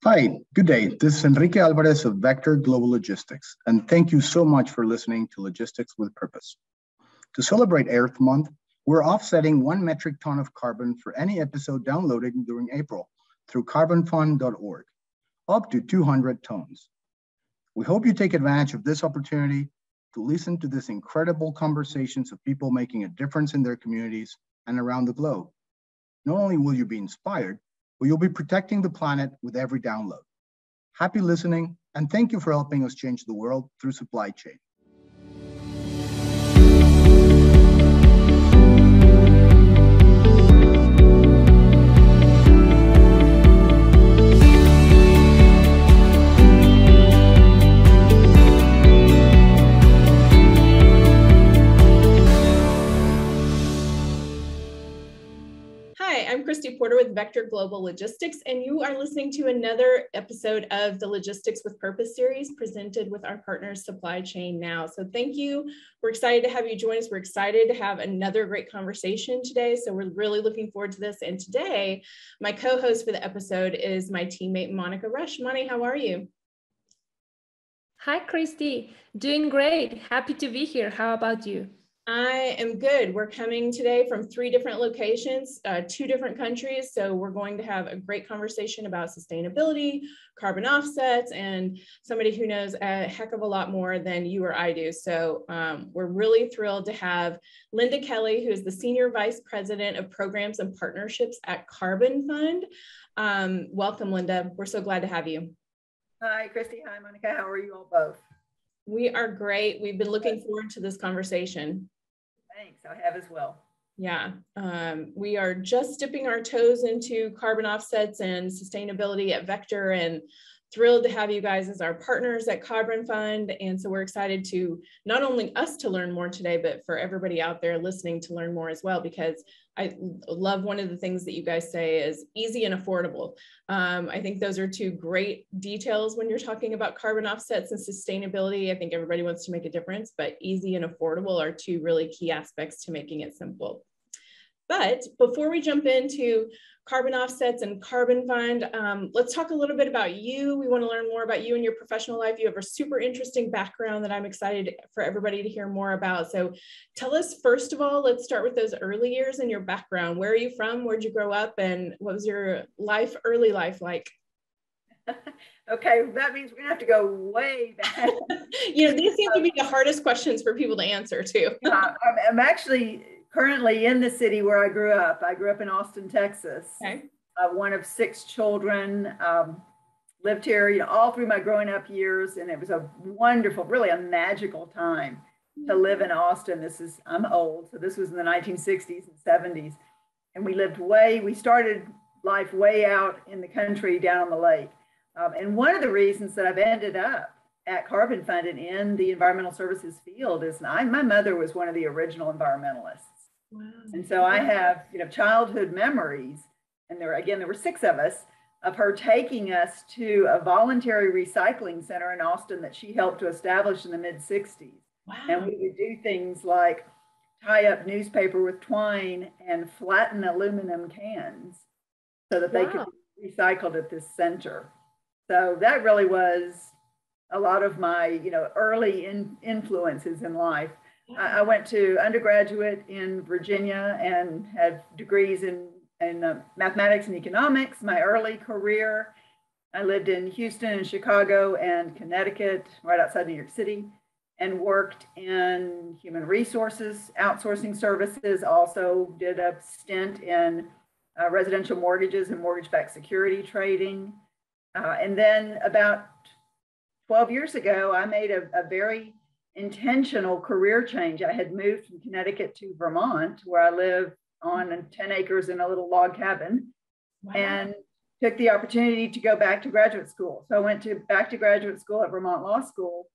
Hi, good day. This is Enrique Alvarez of Vector Global Logistics, and thank you so much for listening to Logistics with Purpose. To celebrate Earth Month, we're offsetting 1 metric ton of carbon for any episode downloaded during April through carbonfund.org, up to 200 tons. We hope you take advantage of this opportunity to listen to these incredible conversations of people making a difference in their communities and around the globe. Not only will you be inspired, but you'll be protecting the planet with every download. Happy listening, and thank you for helping us change the world through supply chain. I'm Christy Porter with Vector Global Logistics, and you are listening to another episode of the Logistics with Purpose series presented with our partners Supply Chain Now. So thank you. We're excited to have you join us. We're excited to have another great conversation today. So we're really looking forward to this. And today, my co-host for the episode is my teammate, Monica Rush. Moni, how are you? Hi, Christy. Doing great. Happy to be here. How about you? I am good. We're coming today from 3 different locations, 2 different countries. So we're going to have a great conversation about sustainability, carbon offsets, and somebody who knows a heck of a lot more than you or I do. So we're really thrilled to have Linda Kelly, who is the Senior Vice President of Programs and Partnerships at Carbon Fund. Welcome, Linda. We're so glad to have you. Hi, Christy. Hi, Monica. How are you all both? We are great. We've been looking forward to this conversation. Thanks, I have as well. Yeah, we are just dipping our toes into carbon offsets and sustainability at Vector, and thrilled to have you guys as our partners at Carbon Fund. And so we're excited to not only us to learn more today, but for everybody out there listening to learn more as well, because I love one of the things that you guys say is easy and affordable. I think those are 2 great details when you're talking about carbon offsets and sustainability. I think everybody wants to make a difference, but easy and affordable are 2 really key aspects to making it simple. But before we jump into carbon offsets and Carbon Fund, let's talk a little bit about you. We want to learn more about you and your professional life. You have a super interesting background that I'm excited for everybody to hear more about. So tell us, first of all, let's start with those early years and your background. Where are you from? Where'd you grow up? And what was your early life like? Okay, that means we're gonna have to go way back. These seem to be the hardest questions for people to answer too. I'm actually currently in the city where I grew up. I grew up in Austin, Texas. Okay. One of 6 children, lived here, all through my growing up years. And it was a wonderful, really a magical time to live in Austin. I'm old, so this was in the 1960s and 70s. And we started life way out in the country down on the lake. And one of the reasons that I've ended up at Carbon Fund and in the environmental services field is my mother was one of the original environmentalists. Wow. And so I have, childhood memories, and there were 6 of us, of her taking us to a voluntary recycling center in Austin that she helped to establish in the mid-60s. Wow. And we would do things like tie up newspaper with twine and flatten aluminum cans so that they could be recycled at this center. So that really was a lot of my, early influences in life. I went to undergraduate in Virginia and had degrees in mathematics and economics. My early career, I lived in Houston and Chicago and Connecticut, right outside New York City, and worked in human resources, outsourcing services. Also did a stint in residential mortgages and mortgage-backed security trading. And then about 12 years ago, I made a very intentional career change. I had moved from Connecticut to Vermont, where I live on 10 acres in a little log cabin. Wow. And took the opportunity to go back to graduate school. So I went back to graduate school at Vermont Law School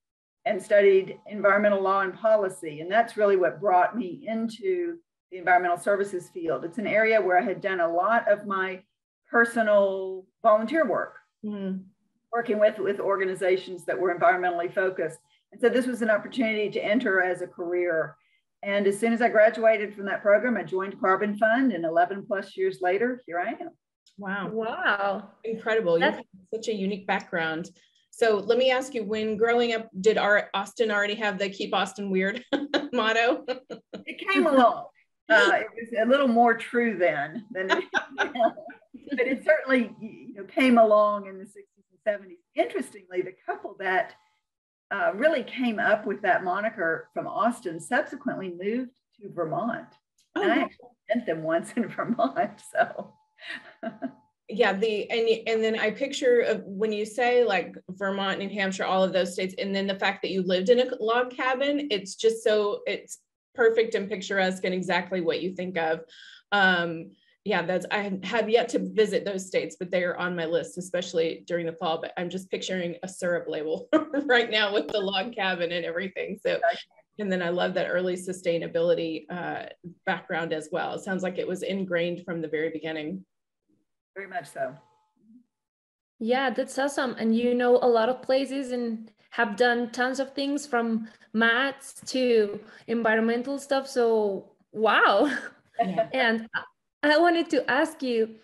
and studied environmental law and policy. And that's really what brought me into the environmental services field. It's an area where I had done a lot of my personal volunteer work, working with organizations that were environmentally focused. And so this was an opportunity to enter as a career. And as soon as I graduated from that program, I joined Carbon Fund, and 11 plus years later, here I am. Wow. Wow. Incredible. You have such a unique background. So let me ask you, when growing up, did Austin already have the Keep Austin Weird motto? It came along. It was a little more true then than it is now. But it certainly came along in the 60s and 70s. Interestingly, the couple that really came up with that moniker from Austin subsequently moved to Vermont. Oh, and I actually met them once in Vermont. So yeah, and then I picture when you say like Vermont, New Hampshire, all of those states, and then the fact that you lived in a log cabin, it's just it's perfect and picturesque and exactly what you think of. Yeah, I have yet to visit those states, but they are on my list, especially during the fall. But I'm just picturing a syrup label right now with the log cabin and everything. So, and then I love that early sustainability background as well. It sounds like it was ingrained from the very beginning. Very much so. Yeah, that's awesome. And you know a lot of places and have done tons of things from mats to environmental stuff. So, wow. Yeah. And I wanted to ask you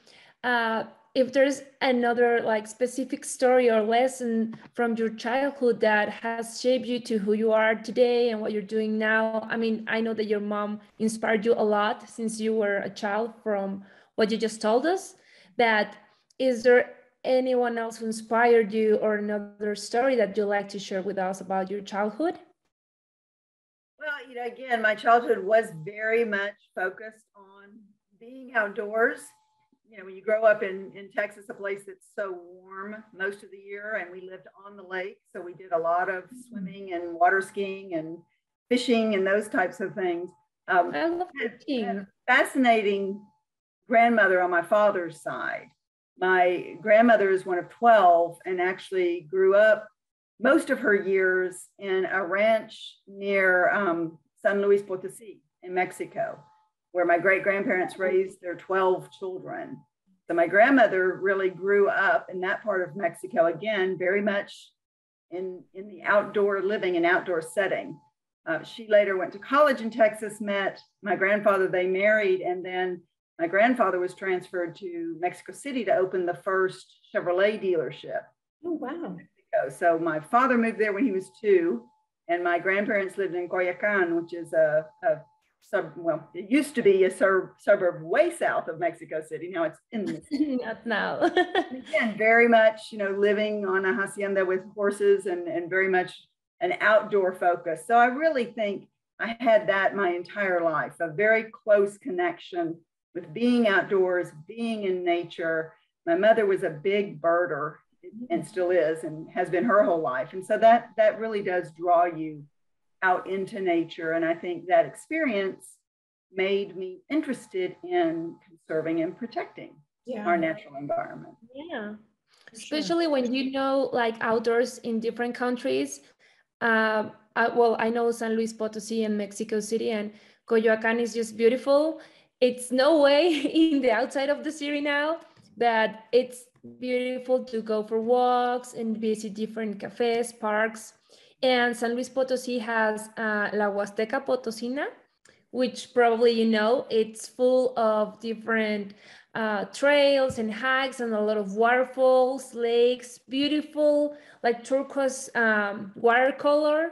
if there's another like specific story or lesson from your childhood that has shaped you to who you are today and what you're doing now. I mean, I know that your mom inspired you a lot since you were a child from what you just told us. But is there anyone else who inspired you or another story that you'd like to share with us about your childhood? Well, again, my childhood was very much focused on being outdoors. When you grow up in Texas, a place that's so warm most of the year, and we lived on the lake. So we did a lot of swimming and water skiing and fishing and those types of things. I love fishing. Fascinating grandmother on my father's side. My grandmother is one of 12 and actually grew up most of her years in a ranch near San Luis Potosí in Mexico, where my great-grandparents raised their 12 children. So my grandmother really grew up in that part of Mexico, again, very much in the outdoor living and outdoor setting. She later went to college in Texas, met my grandfather, they married, and then my grandfather was transferred to Mexico City to open the first Chevrolet dealership. Oh, wow. So my father moved there when he was 2, and my grandparents lived in Coyoacán, which is it used to be a suburb way south of Mexico City. Now it's in the city. Not now. Again, very much, living on a hacienda with horses and very much an outdoor focus. So I really think I had that my entire life, a very close connection with being outdoors, being in nature. My mother was a big birder and still is and has been her whole life. And so that really does draw you out into nature. And I think that experience made me interested in conserving and protecting our natural environment. Yeah, especially when you know like outdoors in different countries. I know San Luis Potosí and Mexico City, and Coyoacán is just beautiful. It's no way in the outside of the city now, but it's beautiful to go for walks and visit different cafes, parks. And San Luis Potosí has La Huasteca Potosina, which probably it's full of different trails and hikes and a lot of waterfalls, lakes, beautiful, like turquoise watercolor.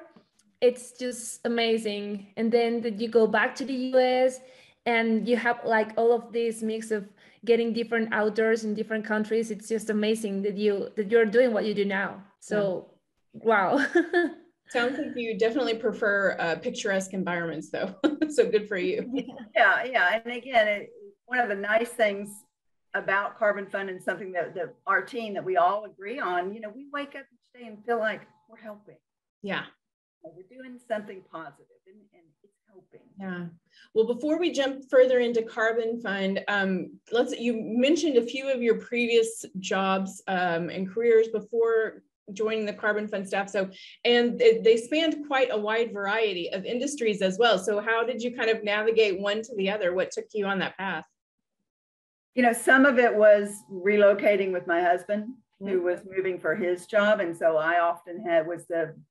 It's just amazing. And then you go back to the US and you have like all of this mix of getting different outdoors in different countries. It's just amazing that you're doing what you do now. So, wow. Sounds like you definitely prefer picturesque environments though. So good for you. Yeah. And again, one of the nice things about Carbon Fund and something that our team that we all agree on, we wake up each day and feel like we're helping. Yeah. We're doing something positive and it's helping. Yeah. Well, before we jump further into Carbon Fund, you mentioned a few of your previous jobs and careers before joining the Carbon Fund staff. And they spanned quite a wide variety of industries as well. So how did you kind of navigate one to the other? What took you on that path? Some of it was relocating with my husband, who was moving for his job. And so I often was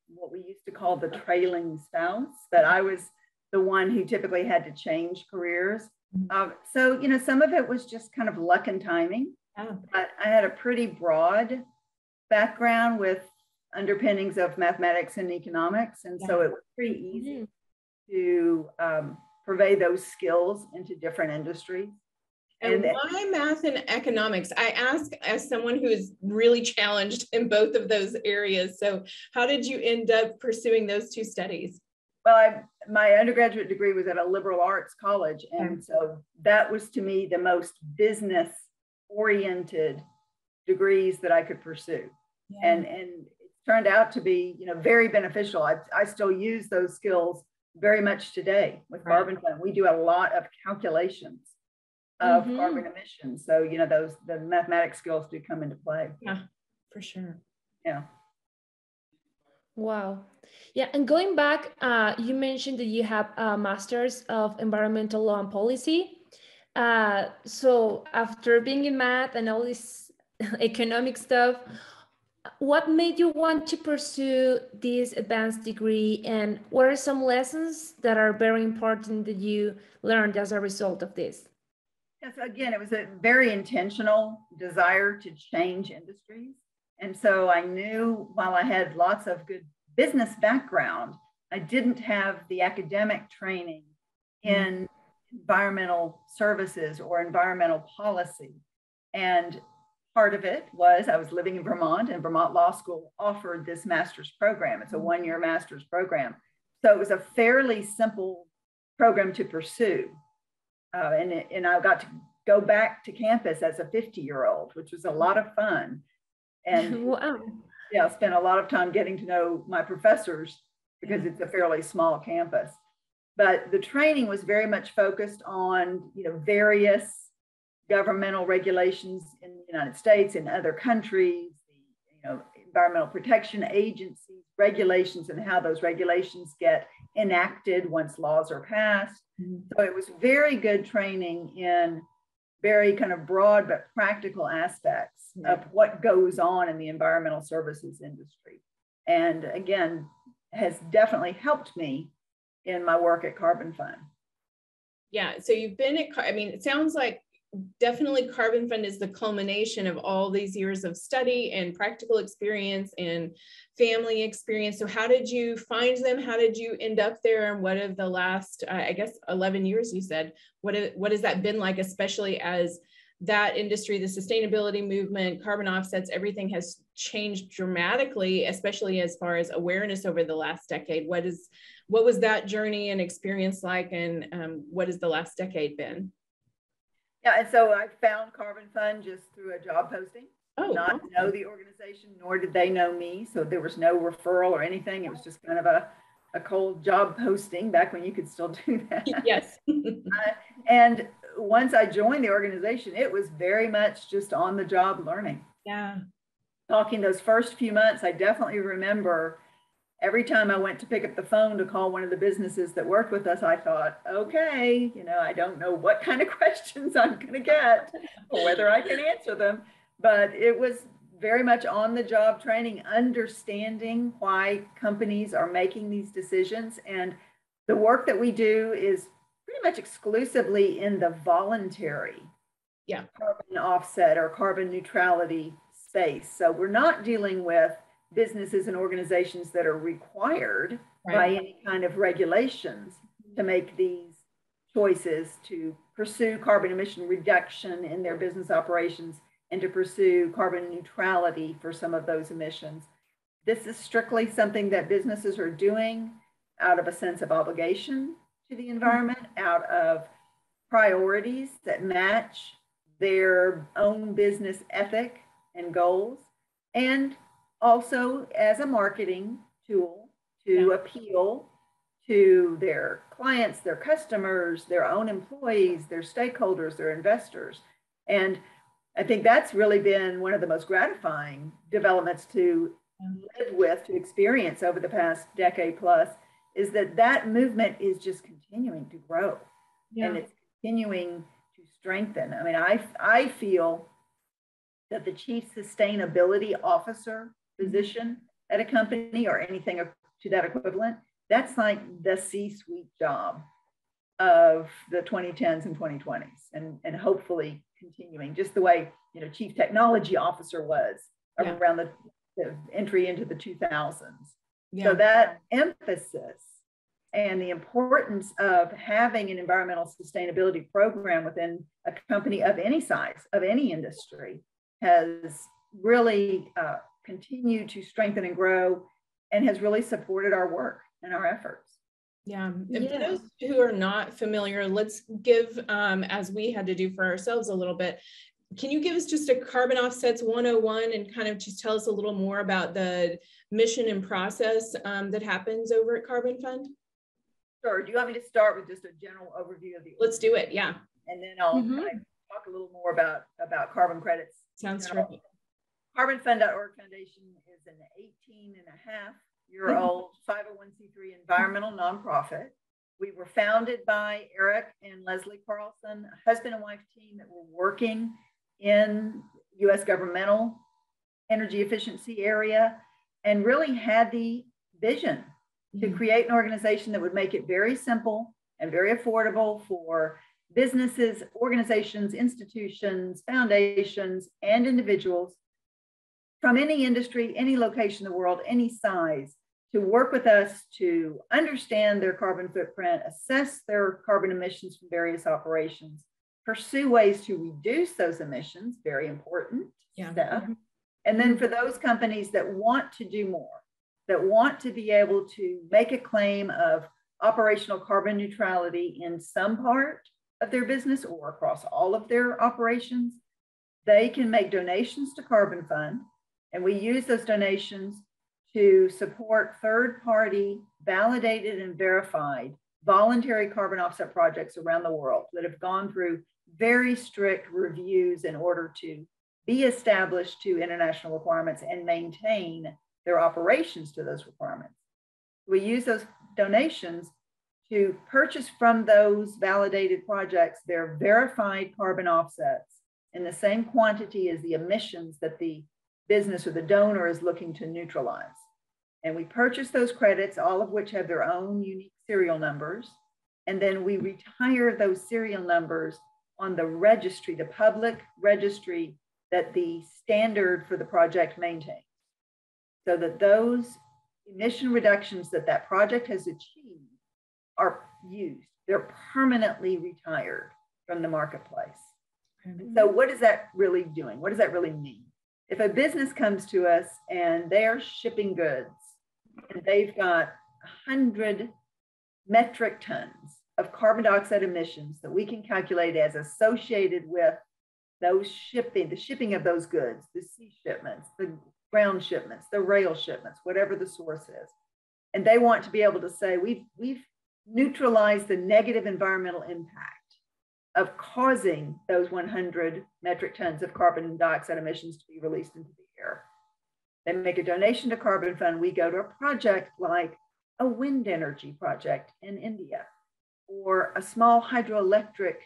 what we used to call the trailing spouse, that I was the one who typically had to change careers. So, some of it was just kind of luck and timing. But I had a pretty broad background with underpinnings of mathematics and economics. And so it was pretty easy to purvey those skills into different industries. And why math and economics? I ask as someone who is really challenged in both of those areas. So how did you end up pursuing those two studies? Well, my undergraduate degree was at a liberal arts college. And so that was, to me, the most business-oriented degrees that I could pursue. And it turned out to be, very beneficial. I still use those skills very much today with Carbon Fund. We do a lot of calculations of carbon emissions. So, the mathematics skills do come into play. Yeah, for sure. Yeah. Wow. Yeah, and going back, you mentioned that you have a master's of environmental law and policy. So after being in math and all this economic stuff, what made you want to pursue this advanced degree, and what are some lessons that are very important that you learned as a result of this? Yes, again, it was a very intentional desire to change industries. And so I knew, while I had lots of good business background, I didn't have the academic training in environmental services or environmental policy. And part of it was I was living in Vermont, and Vermont Law School offered this master's program. It's a one-year master's program. So it was a fairly simple program to pursue. And I got to go back to campus as a 50-year-old, which was a lot of fun. And spent a lot of time getting to know my professors because it's a fairly small campus. But the training was very much focused on, various governmental regulations in the United States and other countries, the environmental protection agencies, regulations, and how those regulations get enacted once laws are passed. So it was very good training in very kind of broad but practical aspects of what goes on in the environmental services industry. And again, has definitely helped me in my work at Carbon Fund. Yeah, so you've been at, it sounds like definitely Carbon Fund is the culmination of all these years of study and practical experience and family experience. So how did you find them? How did you end up there? And what have the last, 11 years, you said, what has that been like, especially as that industry, the sustainability movement, carbon offsets, everything has changed dramatically, especially as far as awareness over the last decade. What was that journey and experience like, and what has the last decade been? Yeah, and so I found Carbon Fund just through a job posting. Not know the organization, nor did they know me. So there was no referral or anything. It was just kind of a cold job posting back when you could still do that. Yes. And once I joined the organization, it was very much just on the job learning. Yeah. Talking those first few months, I definitely remember every time I went to pick up the phone to call one of the businesses that worked with us, I thought, okay, I don't know what kind of questions I'm going to get or whether I can answer them. But it was very much on the job training, understanding why companies are making these decisions. And the work that we do is pretty much exclusively in the voluntary carbon offset or carbon neutrality space. So we're not dealing with businesses and organizations that are required by any kind of regulations to make these choices to pursue carbon emission reduction in their business operations and to pursue carbon neutrality for some of those emissions. This is strictly something that businesses are doing out of a sense of obligation to the environment, out of priorities that match their own business ethic and goals, and also as a marketing tool to appeal to their clients, their customers, their own employees, their stakeholders, their investors. And I think that's really been one of the most gratifying developments to live with, to experience over the past decade plus, is that movement is just continuing to grow and it's continuing to strengthen. I feel that the chief sustainability officer position at a company or anything to that equivalent, that's like the C-suite job of the 2010s and 2020s, and hopefully continuing, just the way, you know, Chief Technology Officer was around the entry into the 2000s. Yeah. So that emphasis and the importance of having an environmental sustainability program within a company of any size, of any industry, has really continued to strengthen and grow, and has really supported our work and our efforts. Yeah, and for those who are not familiar, let's give, as we had to do for ourselves a little bit, can you give us just a carbon offsets 101 and kind of just tell us a little more about the mission and process that happens over at Carbon Fund? Sure. Do you want me to start with just a general overview of the? Let's do it. Yeah. And then I'll talk a little more about carbon credits. Sounds terrific. CarbonFund.org Foundation is an 18-and-a-half-year-old 501c3 environmental nonprofit. We were founded by Eric and Leslie Carlson, a husband and wife team that were working in U.S. governmental energy efficiency area, and really had the vision to create an organization that would make it very simple and very affordable for businesses, organizations, institutions, foundations, and individuals from any industry, any location in the world, any size, to work with us to understand their carbon footprint, assess their carbon emissions from various operations, pursue ways to reduce those emissions, very important step. And then for those companies that want to do more, that want to be able to make a claim of operational carbon neutrality in some part of their business or across all of their operations, they can make donations to Carbon Fund. And we use those donations to support third-party, validated and verified voluntary carbon offset projects around the world that have gone through very strict reviews in order to be established to international requirements and maintain their operations to those requirements. We use those donations to purchase from those validated projects their verified carbon offsets in the same quantity as the emissions that the business or the donor is looking to neutralize. And we purchase those credits, all of which have their own unique serial numbers. And then we retire those serial numbers on the registry, the public registry that the standard for the project maintains, so that those emission reductions that that project has achieved are used. They're permanently retired from the marketplace. So what is that really doing? What does that really mean? If a business comes to us and they're shipping goods and they've got 100 metric tons of carbon dioxide emissions that we can calculate as associated with those shipping, the shipping of those goods, the sea shipments, the ground shipments, the rail shipments, whatever the source is. And they want to be able to say, we've neutralized the negative environmental impact of causing those 100 metric tons of carbon dioxide emissions to be released into the air. They make a donation to Carbon Fund. We go to a project like a wind energy project in India, or a small hydroelectric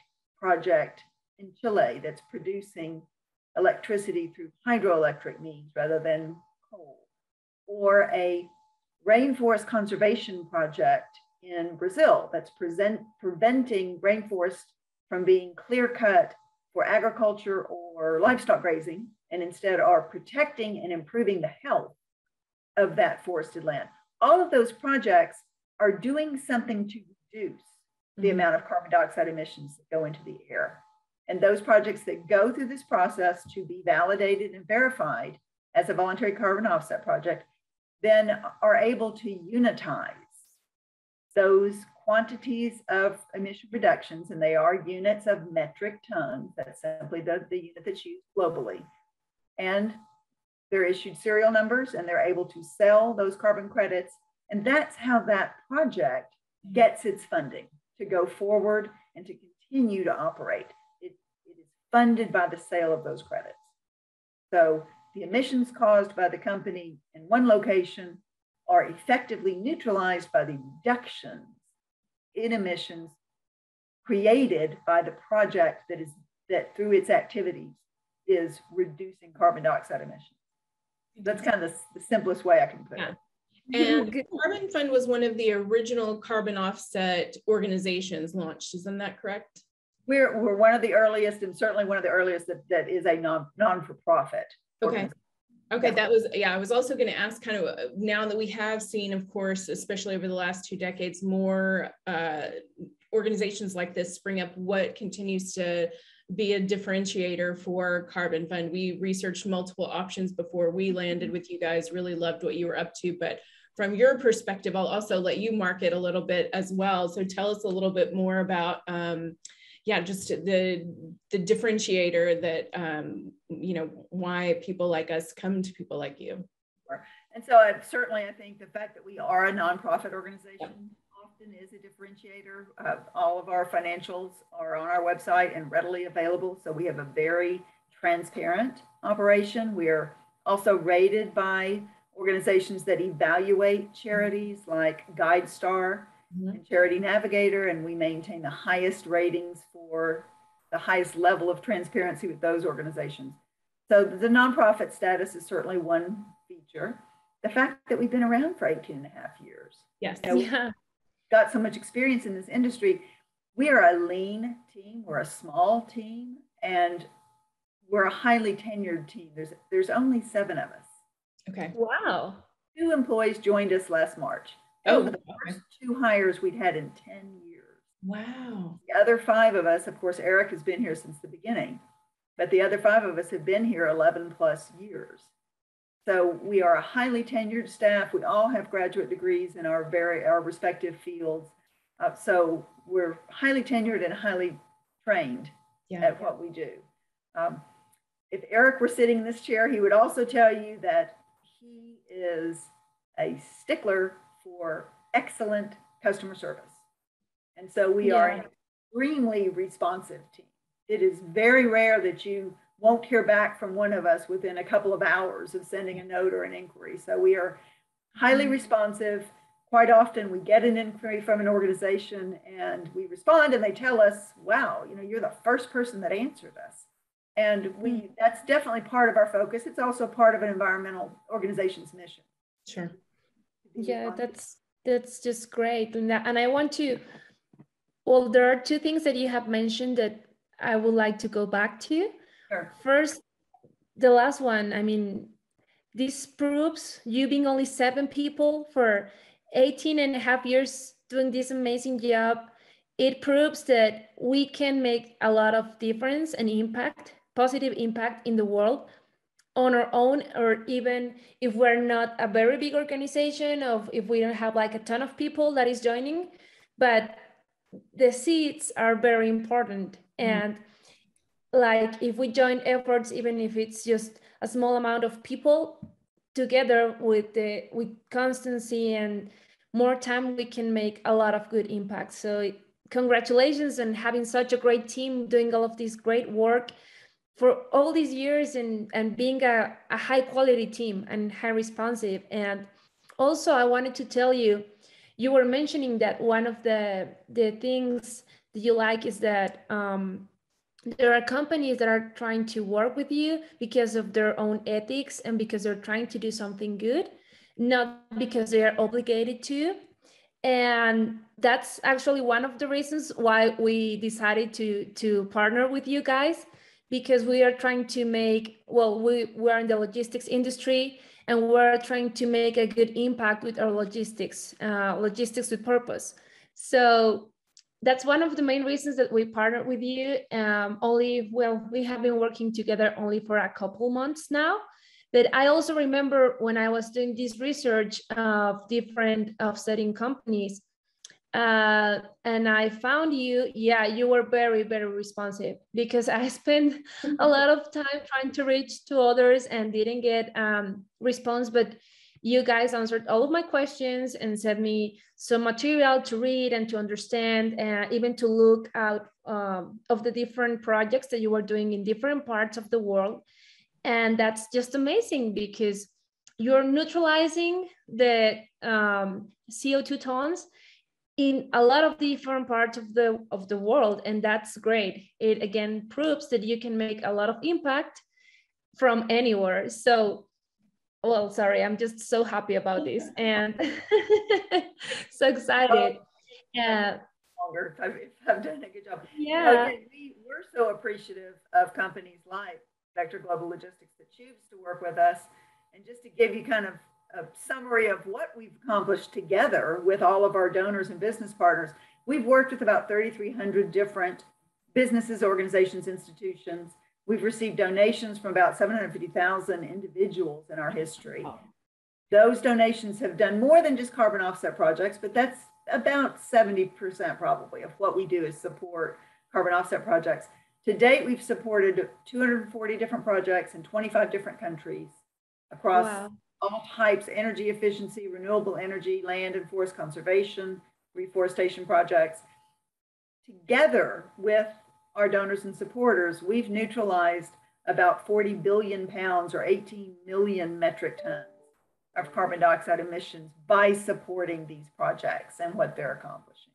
project in Chile that's producing electricity through hydroelectric means rather than coal, or a rainforest conservation project in Brazil that's preventing rainforest from being clear cut for agriculture or livestock grazing, and instead are protecting and improving the health of that forested land. All of those projects are doing something to reduce the amount of carbon dioxide emissions that go into the air. And those projects that go through this process to be validated and verified as a voluntary carbon offset project then are able to unitize those quantities of emission reductions, and they are units of metric tons. That's simply the unit that's used globally. And they're issued serial numbers, and they're able to sell those carbon credits. And that's how that project gets its funding to go forward and to continue to operate. It is funded by the sale of those credits. So the emissions caused by the company in one location are effectively neutralized by the reductions in emissions created by the project that through its activities is reducing carbon dioxide emissions. That's kind of the simplest way I can put it. And Carbon Fund was one of the original carbon offset organizations launched, isn't that correct? We're one of the earliest, and certainly one of the earliest that is a non-for-profit. Okay. Okay, that was, yeah, I was also going to ask kind of now that we have seen, of course, especially over the last 2 decades, more organizations like this spring up, what continues to be a differentiator for Carbon Fund. We researched multiple options before we landed with you guys, really loved what you were up to, but from your perspective, I'll also let you market a little bit as well. So tell us a little bit more about, yeah, just the differentiator that, you know, why people like us come to people like you. And so I think the fact that we are a nonprofit organization often is a differentiator. All of our financials are on our website and readily available. So we have a very transparent operation. We are also rated by organizations that evaluate charities like GuideStar and Charity Navigator, and we maintain the highest ratings for the highest level of transparency with those organizations. So the nonprofit status is certainly one feature. The fact that we've been around for 18.5 years. Yes. You know, Yeah. Got so much experience in this industry. We are a lean team. We're a small team, and we're a highly tenured team. There's only 7 of us. Okay. Wow. 2 employees joined us last March. Oh, the first 2 hires we'd had in 10 years. Wow. The other 5 of us, of course, Eric has been here since the beginning, but the other 5 of us have been here 11 plus years. So we are a highly tenured staff. We all have graduate degrees in our respective fields. So we're highly tenured and highly trained at what we do. If Eric were sitting in this chair, he would also tell you that he is a stickler for excellent customer service. And so we are an extremely responsive team. It is very rare that you won't hear back from one of us within a couple of hours of sending a note or an inquiry. So we are highly responsive. Quite often we get an inquiry from an organization and we respond and they tell us, wow, you know, you're the first person that answered us. And that's definitely part of our focus. It's also part of an environmental organization's mission. Sure. Yeah, that's just great. And I want to, well, there are 2 things that you have mentioned that I would like to go back to. Sure. First, the last one, I mean, this proves you being only 7 people for 18.5 years doing this amazing job. It proves that we can make a lot of difference and impact, positive impact in the world on our own, or even if we're not a very big organization, of if we don't have like a ton of people that is joining, but the seeds are very important. And like if we join efforts, even if it's just a small amount of people together with constancy and more time, we can make a lot of good impact. So congratulations on having such a great team doing all of this great work for all these years, and being a high quality team and high responsive. And also I wanted to tell you, you were mentioning that one of the things that you like is that there are companies that are trying to work with you because of their own ethics and because they're trying to do something good, not because they are obligated to. And that's actually one of the reasons why we decided to partner with you guys, because we are trying to make, well, we're in the logistics industry and we're trying to make a good impact with our logistics with purpose. So that's one of the main reasons that we partnered with you. We have been working together only for a couple months now, but I also remember when I was doing this research of different offsetting companies, and I found you, you were very, very responsive, because I spent a lot of time trying to reach to others and didn't get response, but you guys answered all of my questions and sent me some material to read and to understand, and even to look out of the different projects that you were doing in different parts of the world. And that's just amazing, because you're neutralizing the CO2 tons in a lot of different parts of the world, and that's great. It again proves that you can make a lot of impact from anywhere. So, well, sorry, I'm just so happy about this and so excited. Yeah. longer if I've done a good job. Yeah. Again, we're so appreciative of companies like Vector Global Logistics that choose to work with us. And just to give you kind of a summary of what we've accomplished together with all of our donors and business partners, we've worked with about 3,300 different businesses, organizations, institutions. We've received donations from about 750,000 individuals in our history. Those donations have done more than just carbon offset projects, but that's about 70% probably of what we do is support carbon offset projects. To date, we've supported 240 different projects in 25 different countries across all types: energy efficiency, renewable energy, land and forest conservation, reforestation projects. Together with our donors and supporters, we've neutralized about 40 billion pounds or 18 million metric tons of carbon dioxide emissions by supporting these projects and what they're accomplishing.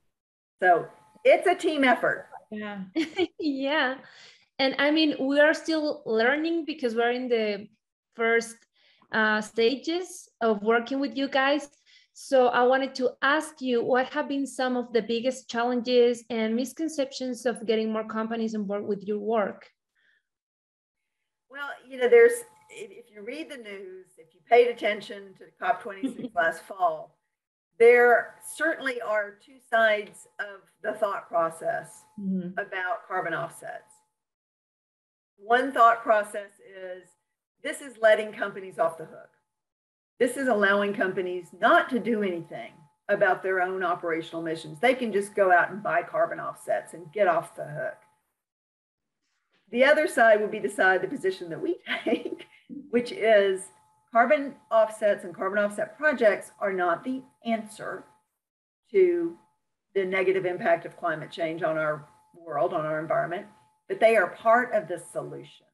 So it's a team effort. Yeah. Yeah. And I mean, we are still learning because we're in the first stages of working with you guys. So I wanted to ask you, what have been some of the biggest challenges and misconceptions of getting more companies on board with your work? Well, if you read the news, if you paid attention to COP26 last fall, there certainly are two sides of the thought process about carbon offsets. One thought process is, this is letting companies off the hook. This is allowing companies not to do anything about their own operational emissions. They can just go out and buy carbon offsets and get off the hook. The other side would be the position that we take, which is carbon offsets and carbon offset projects are not the answer to the negative impact of climate change on our world, on our environment, but they are part of the solution.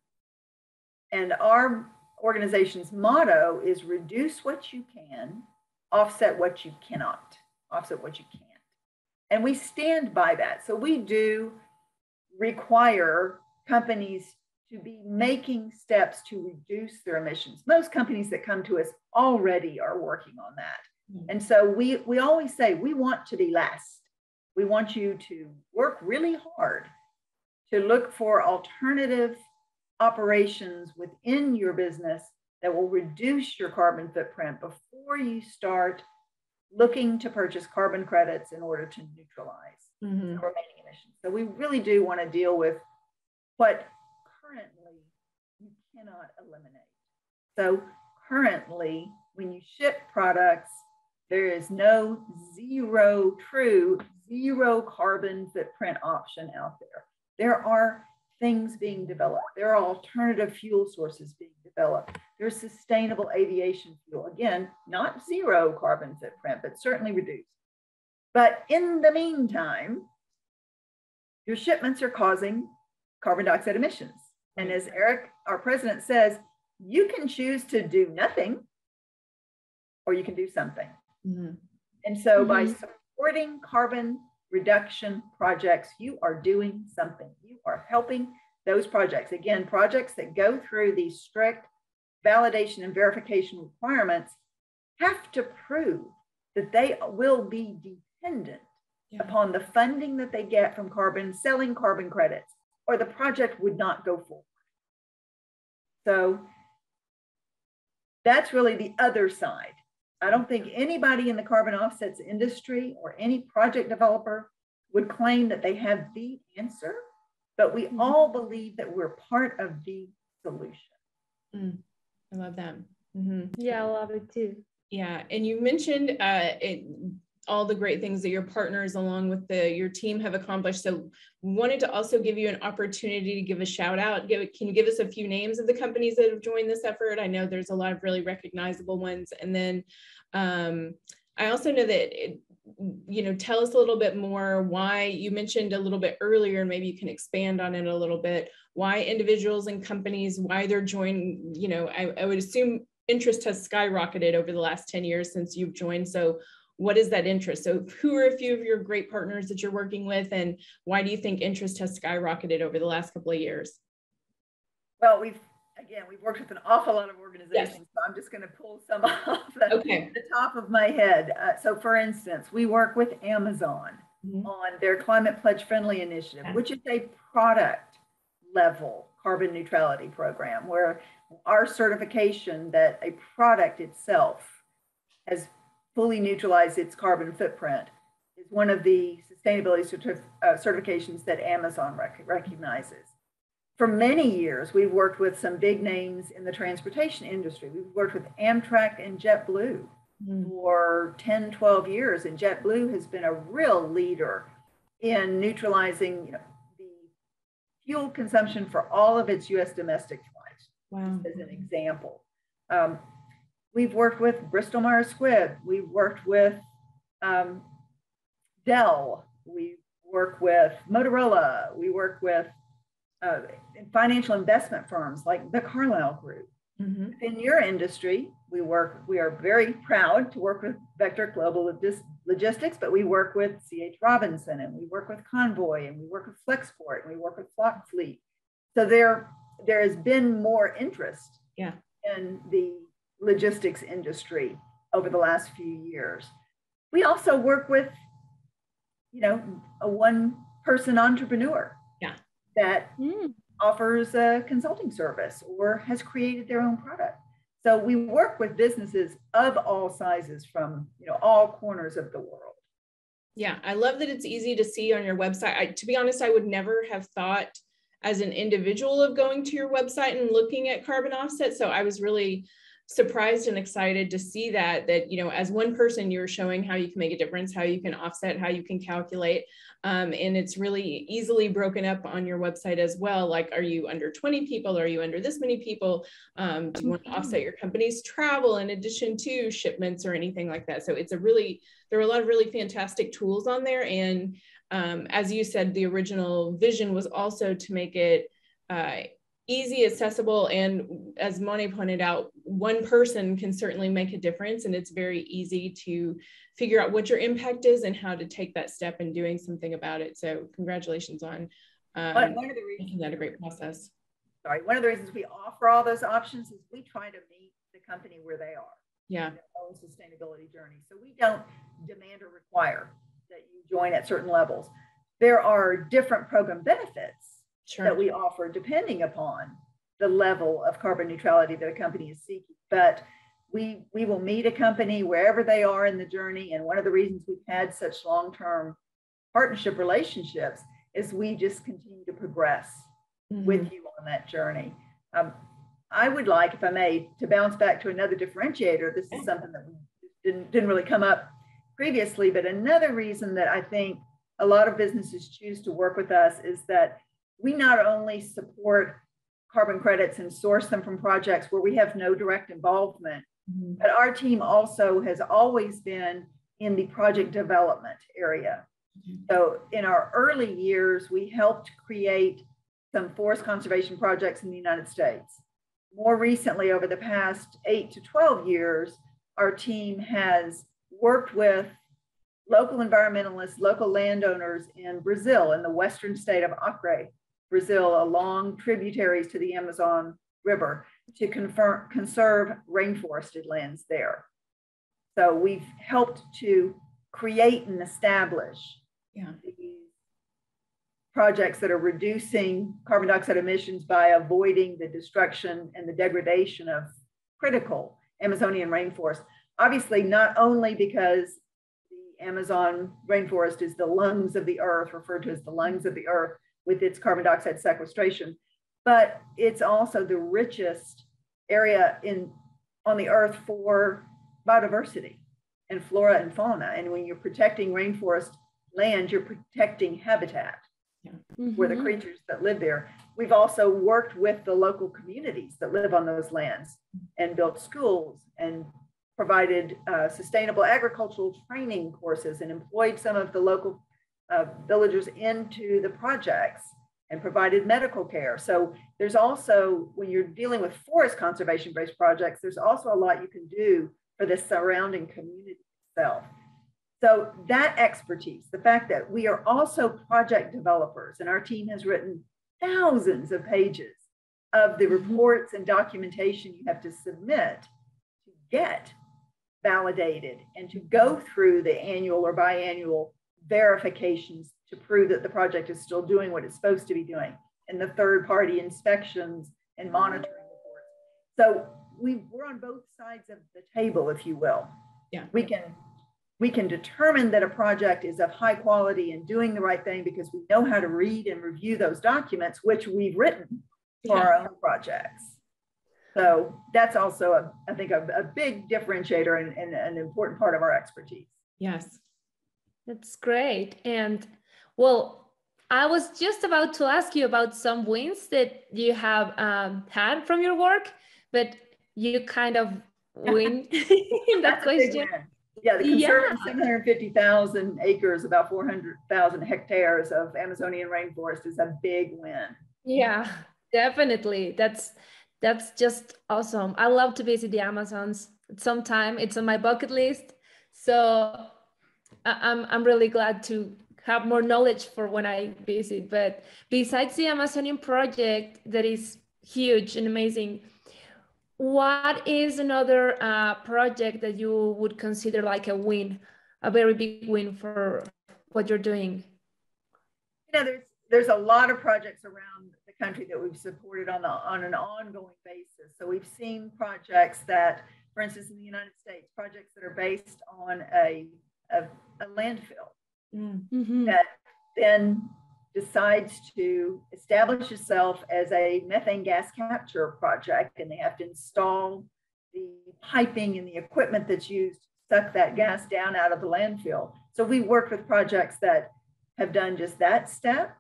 And our organization's motto is reduce what you can, offset what you cannot, offset what you can't. And we stand by that. So we do require companies to be making steps to reduce their emissions. Most companies that come to us already are working on that. And so we always say, we want to be last. We want you to work really hard to look for alternative operations within your business that will reduce your carbon footprint before you start looking to purchase carbon credits in order to neutralize the remaining emissions. So we really do want to deal with what currently you cannot eliminate. So currently, when you ship products, there is no true zero carbon footprint option out there. There are things being developed. There are alternative fuel sources being developed. There's sustainable aviation fuel. Again, not zero carbon footprint, but certainly reduced. But in the meantime, your shipments are causing carbon dioxide emissions. And as Eric, our president, says, you can choose to do nothing or you can do something. And so by supporting carbon reduction projects, you are doing something. You are helping those projects. Again, projects that go through these strict validation and verification requirements have to prove that they will be dependent upon the funding that they get from selling carbon credits, or the project would not go forward. So that's really the other side. I don't think anybody in the carbon offsets industry or any project developer would claim that they have the answer, but we all believe that we're part of the solution. I love that. Yeah, I love it too. Yeah, and you mentioned all the great things that your partners along with your team have accomplished. So wanted to also give you an opportunity to give a shout out. Can you give us a few names of the companies that have joined this effort? I know there's a lot of really recognizable ones. And then I also know that, tell us a little bit more why you mentioned a little bit earlier, and maybe you can expand on it a little bit, why individuals and companies, why they're joining. I would assume interest has skyrocketed over the last 10 years since you've joined. So what is that interest? So who are a few of your great partners that you're working with, and why do you think interest has skyrocketed over the last couple of years? Well, we've worked with an awful lot of organizations, so I'm just going to pull some off the top of my head. So for instance, we work with Amazon. on their Climate Pledge Friendly initiative, which is a product level carbon neutrality program, where our certification that a product itself has fully neutralized its carbon footprint is one of the sustainability certifications that Amazon recognizes. For many years, we've worked with some big names in the transportation industry. We've worked with Amtrak and JetBlue for 10, 12 years, and JetBlue has been a real leader in neutralizing the fuel consumption for all of its US domestic flights, as an example. We've worked with Bristol Myers Squibb. We've worked with Dell. We work with Motorola. We work with financial investment firms like the Carlyle Group. In your industry, we are very proud to work with Vector Global Logistics, but we work with C.H. Robinson, and we work with Convoy, and we work with Flexport, and we work with Flock Fleet. So there has been more interest in the logistics industry over the last few years. We also work with, a one-person entrepreneur that offers a consulting service or has created their own product. So we work with businesses of all sizes from all corners of the world. Yeah, I love that it's easy to see on your website. To be honest, I would never have thought as an individual of going to your website and looking at carbon offsets. So I was really surprised and excited to see that as one person, you're showing how you can make a difference, how you can offset, how you can calculate. And it's really easily broken up on your website as well. Like, are you under 20 people? Are you under this many people? Do you want to offset your company's travel in addition to shipments or anything like that? So there are a lot of really fantastic tools on there. And as you said, the original vision was also to make it easy, accessible, and as Monty pointed out, one person can certainly make a difference, and it's very easy to figure out what your impact is and how to take that step in doing something about it. So congratulations on making that a great process. One of the reasons we offer all those options is we try to meet the company where they are. Yeah. Their own sustainability journey. So we don't demand or require that you join at certain levels. There are different program benefits that we offer depending upon the level of carbon neutrality that a company is seeking. But we will meet a company wherever they are in the journey. And one of the reasons we've had such long-term partnership relationships is we just continue to progress with you on that journey. I would like, if I may, to bounce back to another differentiator. This is something that didn't really come up previously, but another reason that I think a lot of businesses choose to work with us is that we not only support carbon credits and source them from projects where we have no direct involvement, but our team also has always been in the project development area. So in our early years, we helped create some forest conservation projects in the United States. More recently, over the past 8 to 12 years, our team has worked with local environmentalists, local landowners in Brazil, in the western state of Acre, Brazil, along tributaries to the Amazon River, to conserve rainforested lands there. So we've helped to create and establish these projects that are reducing carbon dioxide emissions by avoiding the destruction and the degradation of critical Amazonian rainforest. Obviously, not only because the Amazon rainforest is the lungs of the earth, referred to as the lungs of the earth, with its carbon dioxide sequestration, but it's also the richest area on the earth for biodiversity and flora and fauna. And when you're protecting rainforest land, you're protecting habitat for the creatures that live there. We've also worked with the local communities that live on those lands and built schools and provided sustainable agricultural training courses and employed some of the local villagers into the projects and provided medical care. So there's also, when you're dealing with forest conservation-based projects, there's also a lot you can do for the surrounding community itself. So that expertise, the fact that we are also project developers, and our team has written thousands of pages of the reports and documentation you have to submit to get validated and to go through the annual or biannual verifications to prove that the project is still doing what it's supposed to be doing, and the third-party inspections and monitoring reports. So we're on both sides of the table, if you will. Yeah. We can determine that a project is of high quality and doing the right thing because we know how to read and review those documents, which we've written for our own projects. So that's also, I think, a big differentiator and an important part of our expertise. Yes. That's great. And well, I was just about to ask you about some wins that you have had from your work, but you kind of win in that question. Yeah, the conserving 750,000 acres, about 400,000 hectares of Amazonian rainforest is a big win. Yeah, definitely. That's just awesome. I love to visit the Amazons sometime. It's on my bucket list. So I'm really glad to have more knowledge for when I visit. But besides the Amazonian project that is huge and amazing, what is another project that you would consider like a win, a very big win for what you're doing? You know, there's a lot of projects around the country that we've supported on an ongoing basis. So we've seen projects that, for instance, in the United States, projects that are based on a landfill that then decides to establish itself as a methane gas capture project, and they have to install the piping and the equipment that's used to suck that gas down out of the landfill. So we worked with projects that have done just that step,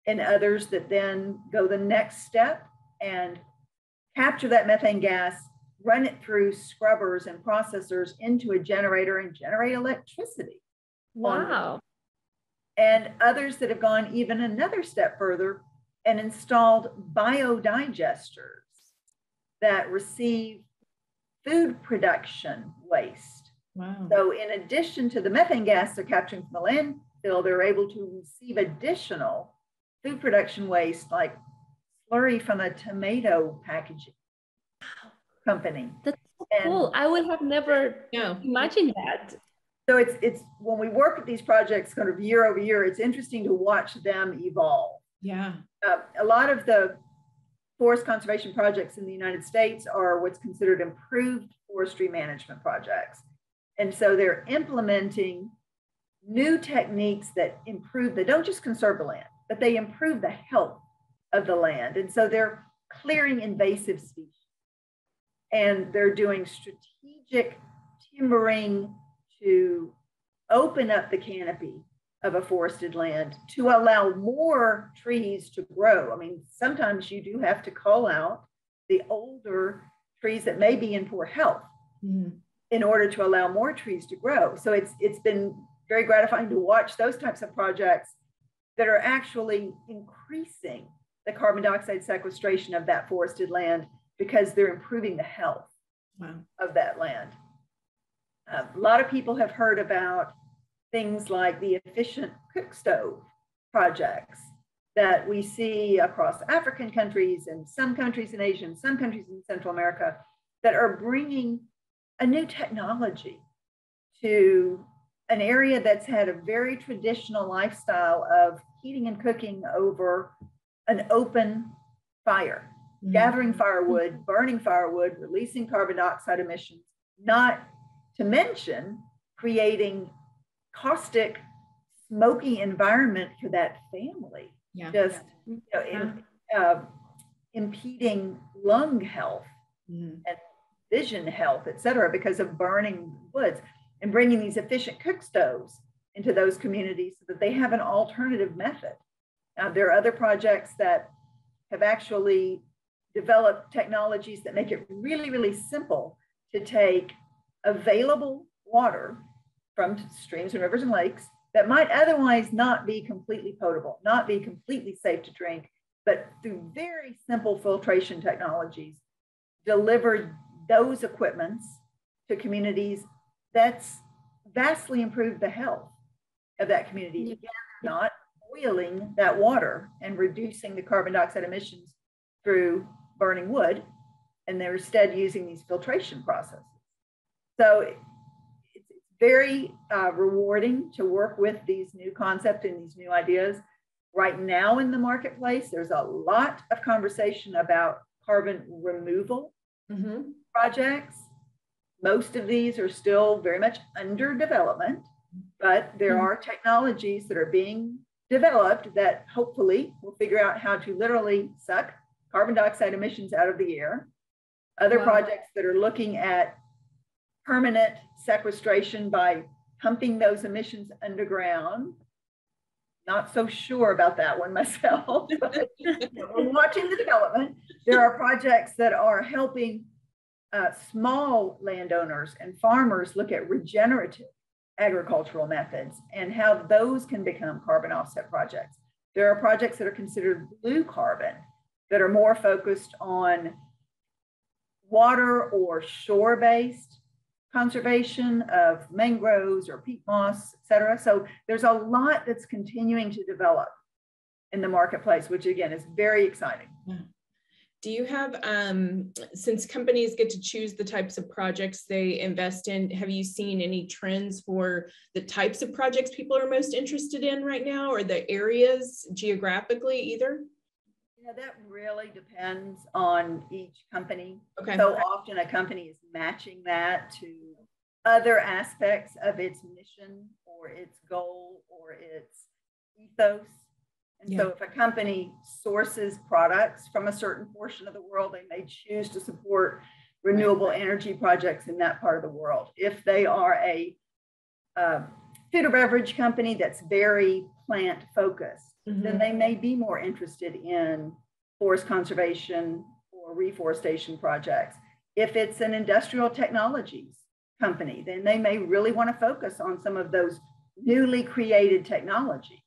and others that then go the next step and capture that methane gas, run it through scrubbers and processors into a generator and generate electricity. Wow. And others that have gone even another step further and installed biodigesters that receive food production waste. Wow. So in addition to the methane gas they're capturing from the landfill, they're able to receive additional food production waste like slurry from a tomato packaging company. That's so cool. I would have never imagined that. So it's when we work with these projects kind of year over year, it's interesting to watch them evolve. Yeah. A lot of the forest conservation projects in the United States are what's considered improved forestry management projects. And so they're implementing new techniques that improve, they don't just conserve the land, but they improve the health of the land. And so they're clearing invasive species. And they're doing strategic timbering to open up the canopy of a forested land to allow more trees to grow. I mean, sometimes you do have to call out the older trees that may be in poor health in order to allow more trees to grow. So it's been very gratifying to watch those types of projects that are actually increasing the carbon dioxide sequestration of that forested land because they're improving the health of that land. A lot of people have heard about things like the efficient cook stove projects that we see across African countries and some countries in Asia and some countries in Central America that are bringing a new technology to an area that's had a very traditional lifestyle of heating and cooking over an open fire, gathering firewood, burning firewood, releasing carbon dioxide emissions, not to mention creating caustic, smoky environment for that family, just impeding lung health and vision health, et cetera, because of burning woods, and bringing these efficient cook stoves into those communities so that they have an alternative method. There are other projects that have actually developed technologies that make it really, really simple to take available water from streams and rivers and lakes that might otherwise not be completely potable, not be completely safe to drink, but through very simple filtration technologies, delivered those equipments to communities that's vastly improved the health of that community. Again, they're not boiling that water and reducing the carbon dioxide emissions through burning wood, and they're instead using these filtration processes. So it's very rewarding to work with these new concepts and these new ideas. Right now in the marketplace, there's a lot of conversation about carbon removal projects. Most of these are still very much under development, but there are technologies that are being developed that hopefully will figure out how to literally suck carbon dioxide emissions out of the air. Other projects that are looking at permanent sequestration by pumping those emissions underground. Not so sure about that one myself, but we're watching the development. There are projects that are helping small landowners and farmers look at regenerative agricultural methods and how those can become carbon offset projects. There are projects that are considered blue carbon that are more focused on water or shore-based conservation of mangroves or peat moss, et cetera. So there's a lot that's continuing to develop in the marketplace, which again is very exciting. Do you have, since companies get to choose the types of projects they invest in, have you seen any trends for the types of projects people are most interested in right now, or the areas geographically either? Yeah, that really depends on each company. Okay. So often a company is matching that to other aspects of its mission or its goal or its ethos. And so if a company sources products from a certain portion of the world, they may choose to support renewable energy projects in that part of the world. If they are a food or beverage company that's very plant focused, then they may be more interested in forest conservation or reforestation projects. If it's an industrial technologies company, then they may really want to focus on some of those newly created technologies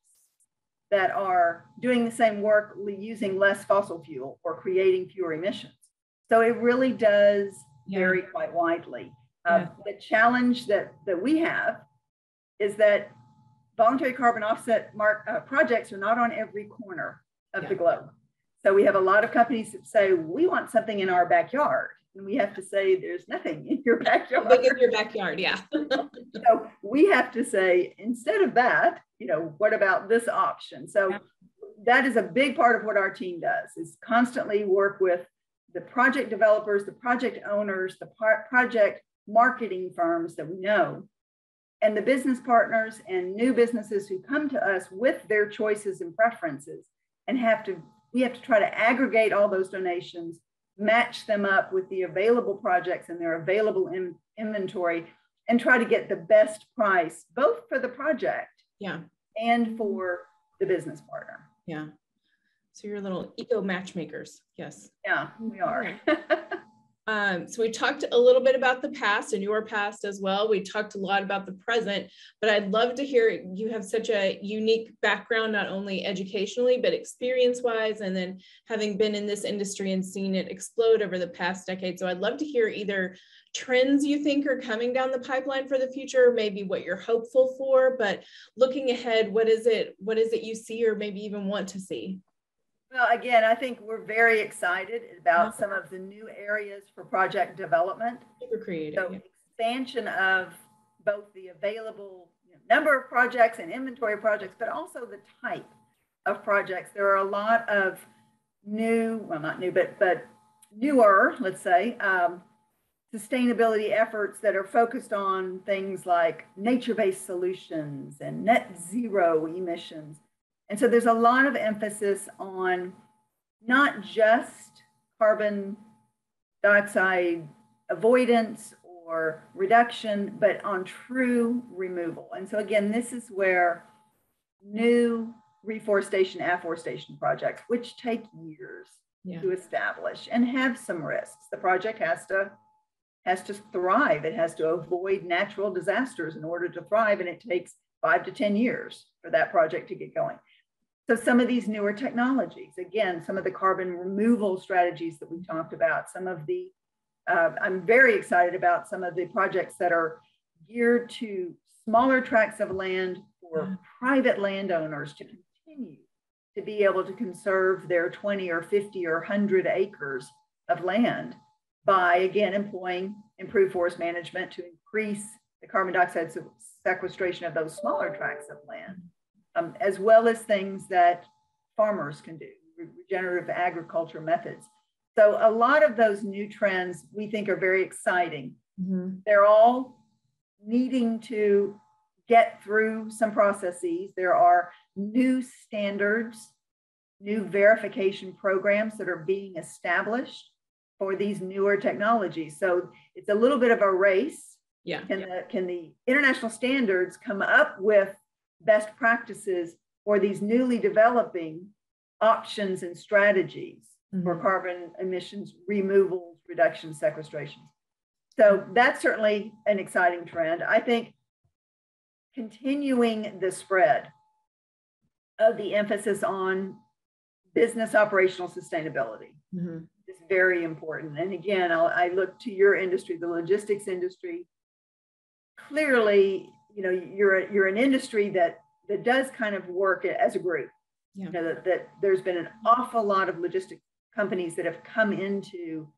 that are doing the same work using less fossil fuel or creating fewer emissions. So it really does vary quite widely. The challenge that we have is that voluntary carbon offset projects are not on every corner of the globe. So we have a lot of companies that say, we want something in our backyard. And we have to say, there's nothing in your backyard. Look in your backyard, So we have to say, instead of that, what about this option? So that is a big part of what our team does, is constantly work with the project developers, the project owners, the project marketing firms that we know, and the business partners and new businesses who come to us with their choices and preferences, and we have to try to aggregate all those donations, match them up with the available projects and their available inventory, and try to get the best price, both for the project and for the business partner. So you're little eco matchmakers. Yes. Yeah, we are. So we talked a little bit about the past and your past as well. We talked a lot about the present, but I'd love to hear, you have such a unique background, not only educationally, but experience-wise, and then having been in this industry and seen it explode over the past decade. So I'd love to hear either trends you think are coming down the pipeline for the future, maybe what you're hopeful for, but looking ahead, what is it you see or maybe even want to see? Well, again, I think we're very excited about some of the new areas for project development. Super creative. So expansion of both the available number of projects and inventory of projects, but also the type of projects. There are a lot of new, well, not new, but newer, let's say, sustainability efforts that are focused on things like nature-based solutions and net zero emissions. And so there's a lot of emphasis on not just carbon dioxide avoidance or reduction, but on true removal. And so again, this is where new reforestation, afforestation projects, which take years to establish and have some risks. The project has to thrive. It has to avoid natural disasters in order to thrive. And it takes 5 to 10 years for that project to get going. So some of these newer technologies, again, some of the carbon removal strategies that we talked about, some of the, I'm very excited about some of the projects that are geared to smaller tracts of land for private landowners to continue to be able to conserve their 20 or 50 or 100 acres of land by, again, employing improved forest management to increase the carbon dioxide sequestration of those smaller tracts of land, as well as things that farmers can do, regenerative agriculture methods. So a lot of those new trends we think are very exciting. Mm-hmm. They're all needing to get through some processes. There are new standards, new verification programs that are being established for these newer technologies. So it's a little bit of a race. Yeah. Can the international standards come up with best practices for these newly developing options and strategies for carbon emissions removals, reductions, sequestrations? So that's certainly an exciting trend. I think continuing the spread of the emphasis on business operational sustainability is very important. And again, I look to your industry, the logistics industry. Clearly, you know, you're an industry that does kind of work as a group. Yeah. You know, that there's been an awful lot of logistics companies that have come into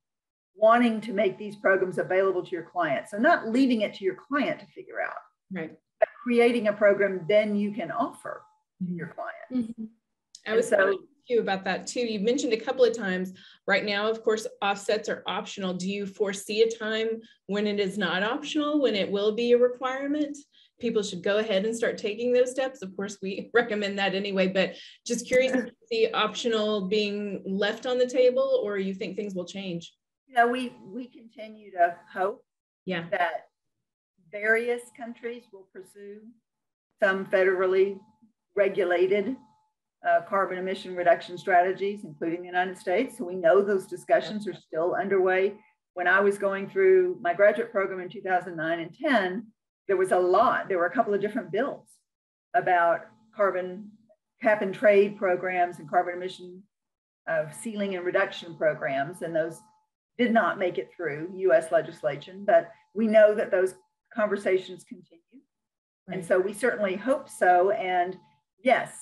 wanting to make these programs available to your client. So not leaving it to your client to figure out, right, but creating a program then you can offer to your client. I was going to ask you about that too. You mentioned a couple of times right now, of course, offsets are optional. Do you foresee a time when it is not optional, when it will be a requirement? People should go ahead and start taking those steps. Of course, we recommend that anyway, but just curious if you see optional being left on the table, or you think things will change? You know, we continue to hope that various countries will pursue some federally regulated carbon emission reduction strategies, including the United States. So we know those discussions are still underway. When I was going through my graduate program in 2009 and 10, there were a couple of different bills about carbon cap and trade programs and carbon emission ceiling and reduction programs. And those did not make it through US legislation, but we know that those conversations continue. Right. And so we certainly hope so. And yes,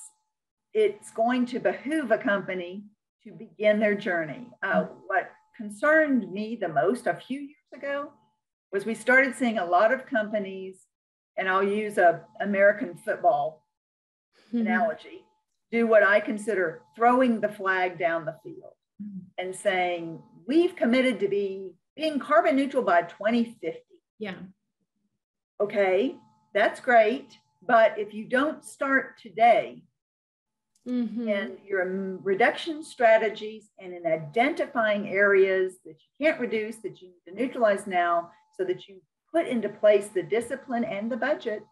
it's going to behoove a company to begin their journey. What concerned me the most a few years ago was we started seeing a lot of companies, and I'll use a American football analogy, do what I consider throwing the flag down the field and saying, we've committed to being carbon neutral by 2050. Yeah. Okay, that's great. But if you don't start today, and your reduction strategies and in identifying areas that you can't reduce, that you need to neutralize now, so that you put into place the discipline and the budget,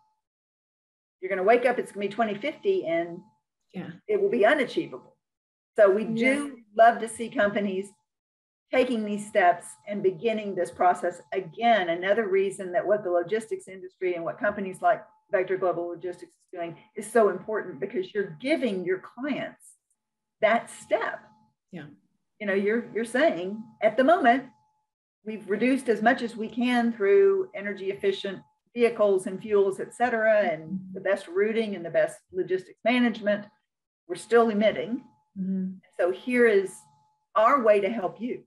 you're going to wake up, it's going to be 2050 and it will be unachievable. So we do love to see companies taking these steps and beginning this process. Again, another reason that what the logistics industry and what companies like Vector Global Logistics is doing is so important, because you're giving your clients that step. Yeah. You know, you're saying at the moment, we've reduced as much as we can through energy efficient vehicles and fuels, et cetera, and the best routing and the best logistics management. We're still emitting. So here is our way to help you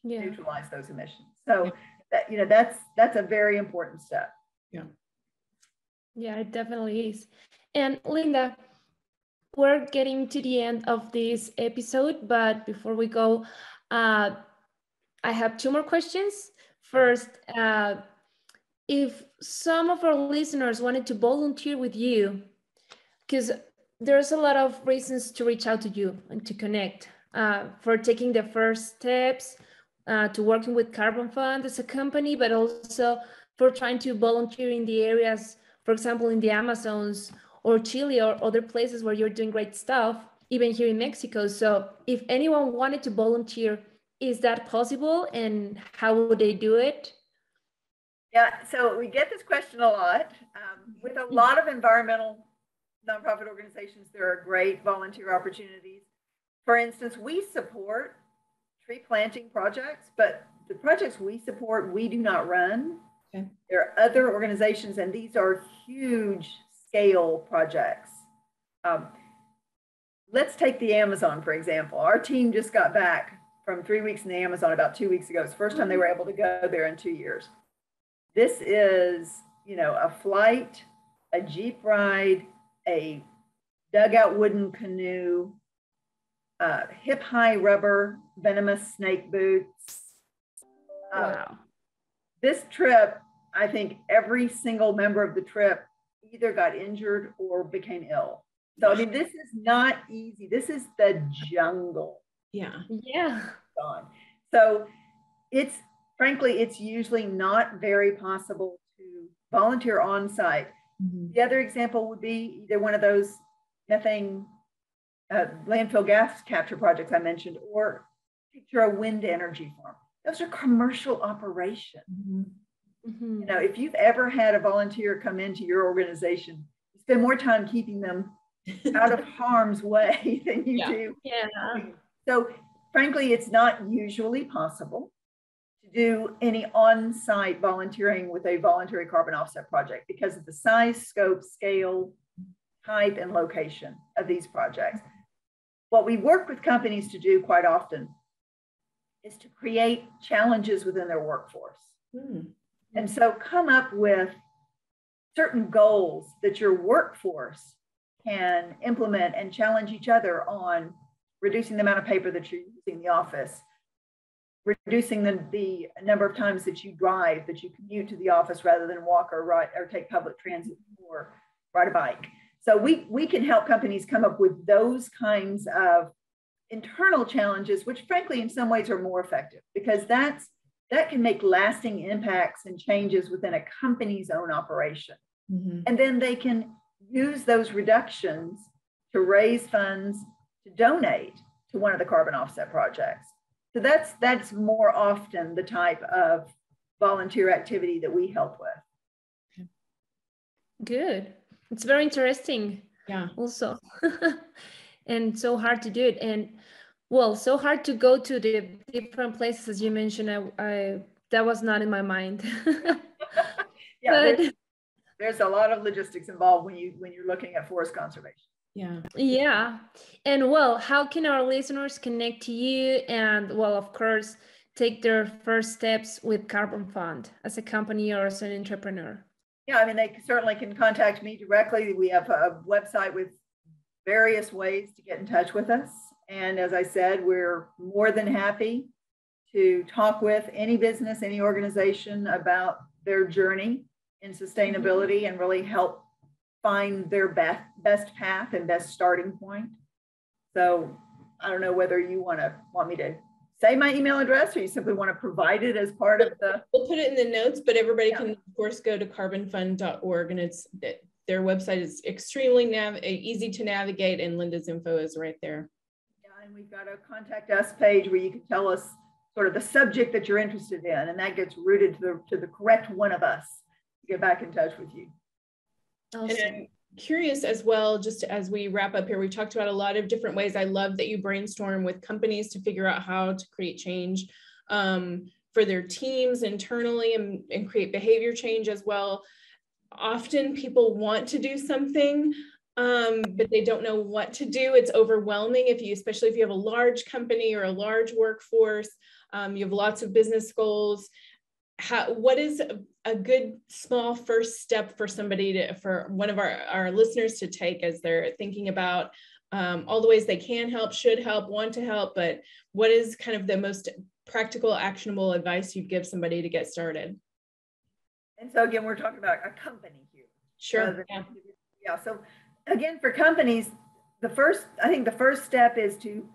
neutralize those emissions. So that, you know, that's a very important step. Yeah, it definitely is. And Linda, we're getting to the end of this episode, but before we go, I have two more questions. First, if some of our listeners wanted to volunteer with you, because there's a lot of reasons to reach out to you and to connect, for taking the first steps, to working with Carbon Fund as a company, but also for trying to volunteer in the areas, for example, in the Amazons or Chile or other places where you're doing great stuff, even here in Mexico. So if anyone wanted to volunteer, is that possible, and how would they do it? Yeah, so we get this question a lot. With a lot of environmental nonprofit organizations, there are great volunteer opportunities. For instance, we support tree planting projects, but the projects we support, we do not run. Okay. There are other organizations, and these are huge scale projects. Let's take the Amazon, for example. Our team just got back from 3 weeks in the Amazon about 2 weeks ago. It's the first time they were able to go there in 2 years. This is, you know, a flight, a Jeep ride, a dugout wooden canoe, hip-high rubber venomous snake boots. Wow. This trip, I think every single member of the trip either got injured or became ill. So, I mean, this is not easy. This is the jungle. Yeah. Yeah. So it's, frankly, it's usually not very possible to volunteer on site. The other example would be either one of those methane landfill gas capture projects I mentioned, or picture a wind energy farm. Those are commercial operations. You know, if you've ever had a volunteer come into your organization, you spend more time keeping them out of harm's way than you do. Yeah. So frankly, it's not usually possible to do any on-site volunteering with a voluntary carbon offset project because of the size, scope, scale, type, and location of these projects. What we work with companies to do quite often is to create challenges within their workforce. And so come up with certain goals that your workforce can implement and challenge each other on: reducing the amount of paper that you're using in the office, reducing the number of times that you drive, that you commute to the office rather than walk or ride or take public transit or ride a bike. So we can help companies come up with those kinds of internal challenges, which frankly in some ways are more effective, because that can make lasting impacts and changes within a company's own operation. And then they can use those reductions to raise funds to donate to one of the carbon offset projects. So that's more often the type of volunteer activity that we help with. Good. It's very interesting. Yeah. Also. And so hard to do it. And well, so hard to go to the different places, as you mentioned. I that was not in my mind. Yeah, but there's a lot of logistics involved when you're looking at forest conservation. Yeah. And well, how can our listeners connect to you and, well, of course, take their first steps with Carbon Fund as a company or as an entrepreneur? Yeah, I mean, they certainly can contact me directly. We have a website with various ways to get in touch with us. And as I said, we're more than happy to talk with any business, any organization about their journey in sustainability and really help find their best path and best starting point. So I don't know whether you want me to say my email address, or you simply want to provide it as part of the... We'll put it in the notes, but everybody can, of course, go to carbonfund.org, and their website is extremely easy to navigate, and Linda's info is right there. Yeah, and we've got a contact us page where you can tell us sort of the subject that you're interested in, and that gets routed to the correct one of us to get back in touch with you. Awesome. And I'm curious as well, just as we wrap up here, we talked about a lot of different ways. I love that you brainstorm with companies to figure out how to create change for their teams internally and create behavior change as well. Often people want to do something, but they don't know what to do. It's overwhelming especially if you have a large company or a large workforce, you have lots of business goals. What is a good small first step for somebody for one of our listeners to take as they're thinking about all the ways they can help, should help, want to help, but what is kind of the most practical, actionable advice you'd give somebody to get started? And so again, we're talking about a company here. Sure. Yeah. So again, for companies, I think the first step is to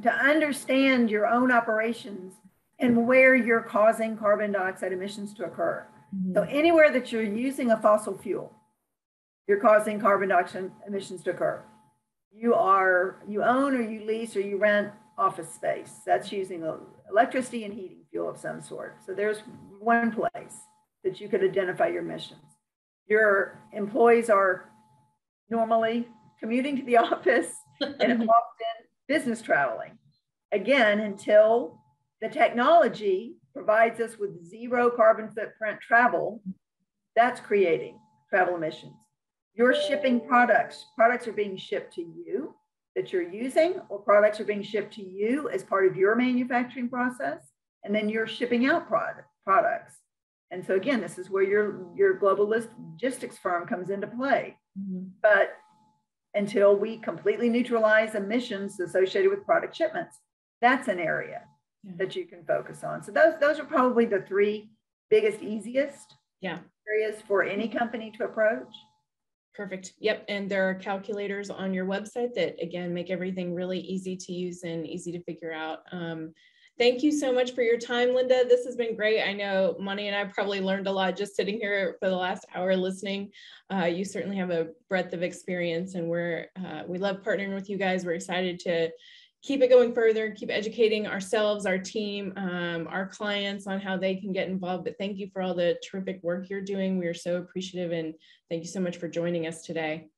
understand your own operations and where you're causing carbon dioxide emissions to occur. So anywhere that you're using a fossil fuel, you're causing carbon dioxide emissions to occur. You own or you lease or you rent office space. That's using electricity and heating fuel of some sort. So there's one place that you could identify your emissions. Your employees are normally commuting to the office and often business traveling. Again, until the technology provides us with zero carbon footprint travel, that's creating travel emissions. You're shipping products. Products are being shipped to you that you're using, or products are being shipped to you as part of your manufacturing process, and then you're shipping out products. And so again, this is where your global logistics firm comes into play. Mm-hmm. But until we completely neutralize emissions associated with product shipments, that's an area that you can focus on. So those are probably the three biggest, easiest areas for any company to approach. Perfect. Yep. And there are calculators on your website that, again, make everything really easy to use and easy to figure out. Thank you so much for your time, Linda. This has been great. I know Monty and I probably learned a lot just sitting here for the last hour listening. You certainly have a breadth of experience, and we love partnering with you guys. We're excited to keep it going further, keep educating ourselves, our team, our clients on how they can get involved. But thank you for all the terrific work you're doing. We are so appreciative, and thank you so much for joining us today.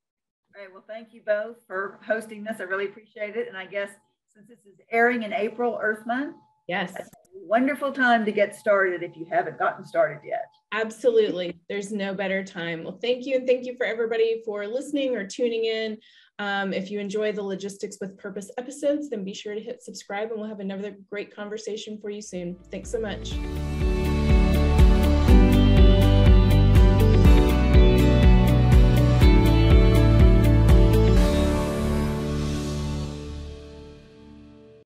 All right, well, thank you both for hosting this. I really appreciate it. And I guess since this is airing in April, Earth Month, yes, that's a wonderful time to get started if you haven't gotten started yet. Absolutely. There's no better time. Well, thank you. And thank you for everybody for listening or tuning in. If you enjoy the Logistics with Purpose episodes, then be sure to hit subscribe, and we'll have another great conversation for you soon. Thanks so much.